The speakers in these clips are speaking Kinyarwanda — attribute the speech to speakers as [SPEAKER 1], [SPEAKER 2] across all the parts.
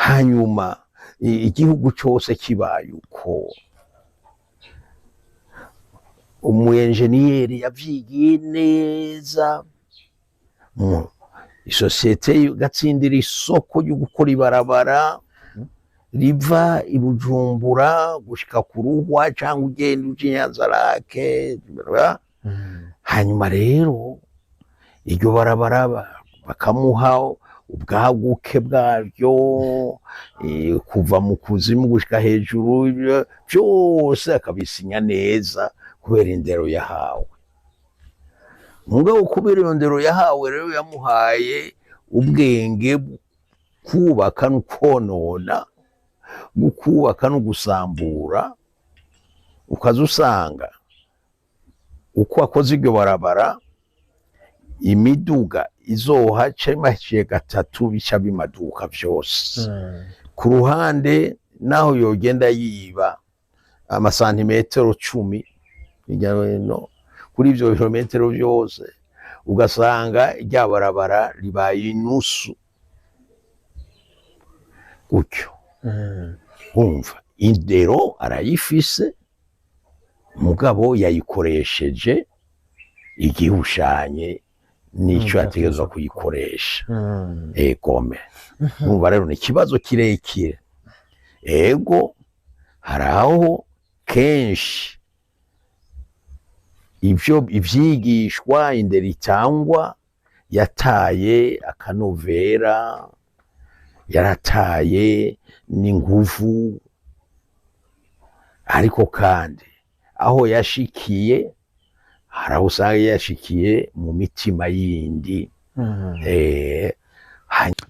[SPEAKER 1] hanyuma igihugu cyose kibaye uko umuenjeniyeri yavyigiye neza isosiyete igatsindira isoko ryo gukora ibarabara riva i Bujumbura gushika ku Ruhwa cyangwa ugenda uja Nyanzarake, hanyuma rero iryo barabara bakamuha ubwaguke bwaryo kuva mu kuzimu gushika hejuru, byose akabisinya neza kubera indero yahawe. Mugabo kubera iyo ndero yahawe rero yamuhaye ubwenge kubaka no konona, gukubaka no gusambura, ukaza usanga uko akoze iryo barabara imiduga izohaca mahiye gatatu bica bimaduka vyose. Ku ruhande naho yogenda yiba amasantimetero 10 no kuri ivyo birometero byose ugasanga rya barabara ribaye inusu gutyo. Umva indero arayifise mugabo yayikoresheje igihushanye nico yategezwa kuyikoresha. Egome umva rero ni ikibazo kirekire. Ego haraho kenshi ivyo ivyigishwa indero itangwa yataye akanovera, yarataye n'inguvu, ariko kandi aho yashikiye haraho usanga yashikiye mu mitima yindi.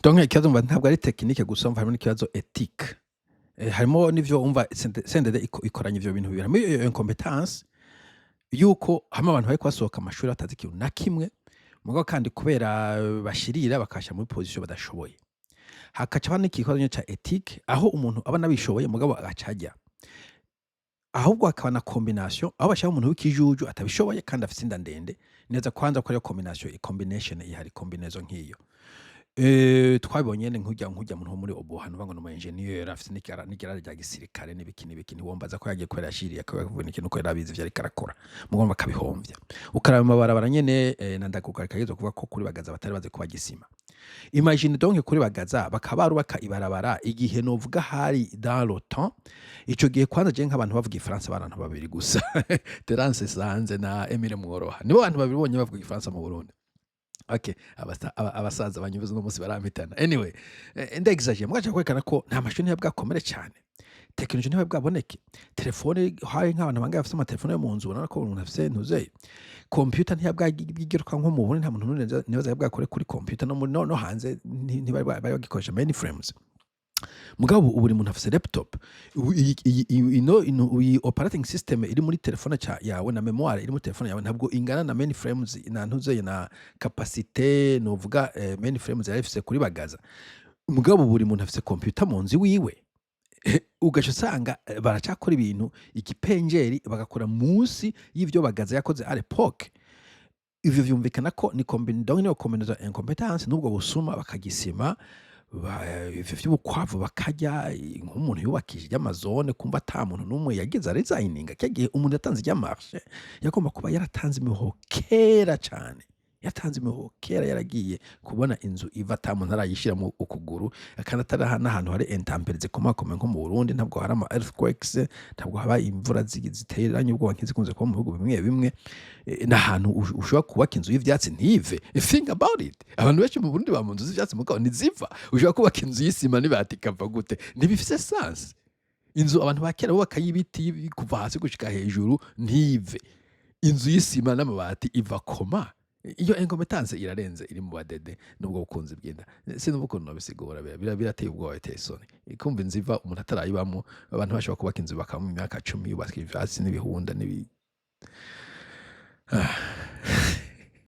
[SPEAKER 2] Donc ikibazo mba ntabwo ari tekinike gusa, mva harimo n'ikibazo ethique, harimo n'ivyo umva sendede ikoranye ivyo bintu bibiri, harimo iyo incompetence yuko hamwe abantu bari kwasohoka amashuri batazi ikintu na kimwe, mugabo kandi kubera bashirira bakasha muri position badashoboye. Hakaca hano ikibazo cya ethique aho umuntu aba nabishoboye mugabo agacajya, ahubwo akaba na combination aho bashaka umuntu w'ikijuju atabishoboye kandi afite inda ndende neza, kwanza ko ari combination ihari, combination nk'iyo twabonye nkujya muntu muri obuhano bango no engineer afite n'ikirara rya gisirikare n'ibiki wombaza ko yagiye kwera shiri yakabona ikintu ko yarabizi vya rikarakora mugomba kabihomvya ukaraba mabarabara nyene nandakuka kagezo kuvuga ko kuri bagaza batari baze kuba gisima. Imagine donc kuri bagaza bakabarubaka ibarabara igihe novuga hari dans le temps, ico gihe kwanza je nk'abantu bavuga ifaransa abantu babiri gusa Terence Sanze na Emile Mworoha nibo abantu babiri bonye bavuga ifaransa mu Burundi. Okay, abasaza banyuvuze no munsi barampitana. Anyway, ndexagere mwaje kwekana ko nta mashini yabwakomere cyane. Technology niwe bwaboneke. Telefone haye nk'abantu bangaye bafite amatelefone yo mu nzu ubona ko umuntu afite ntuzeye. Computer ntiyabwagigiruka nko mu Burundi, nta muntu nibaza yabwakore kuri computer no hanze ntibari bagikoresha mainframes. Mugabo buri muntu afite laptop, iyi operating system iri muri telefone yawe na memoire iri muri telefone yawe ntabwo ingana na mainframes na ntuzeye na capacité novuga mainframes yarifise kuri bagaza. Mugabo buri muntu afite computer mu nzi wiwe, ugaca usanga baracakora ibintu ikipenjeri bagakora munsi y'ivyo bagaza yakoze à l'époque. Ivyo vyumvikana ko ni combinaison incompetence n'ubwo busuma bakagisima vy'ubukwavu bakarya nk'umuntu yubakishije amazone kumva ata muntu n'umwe yagize designing. Cyagihe umuntu yatanze ijyamarche yagomba kuba yaratanze imiho kera cyane, yatanze imiho kera yaragiye kubona inzu iva ata muntu arayishira mu ukuguru, kandi atari n'ahantu hari intempéries zikomakome nko mu Burundi, ntabwo hari ama earthquakes, ntabwo haba imvura ziteranye ubwo nkizikunze kuba mu bihugu bimwe n'ahantu ushobora kubaka inzu y'ivyatsi ntive. Think about it, abantu benshi mu Burundi ba mu nzu z'ivyatsi mugabo niziva, ushobora kubaka inzu y'isima nibatikava gute, ntibifise sense. Inzu abantu bakera bubaka y'ibiti kuva hasi gushika hejuru ntive, inzu y'isima n'amabati iva koma. Iyo incompetence irarenze iri mu badede nubwo bukunzi bwenda sinumva ukuntu nabisigura birateye ubwoba biteye isoni. Ikumva inziva umuntu atarayibamo, abantu bashobora kubaka inzu bakamu imyaka 10 yubaka ivyatsi n'ibihunda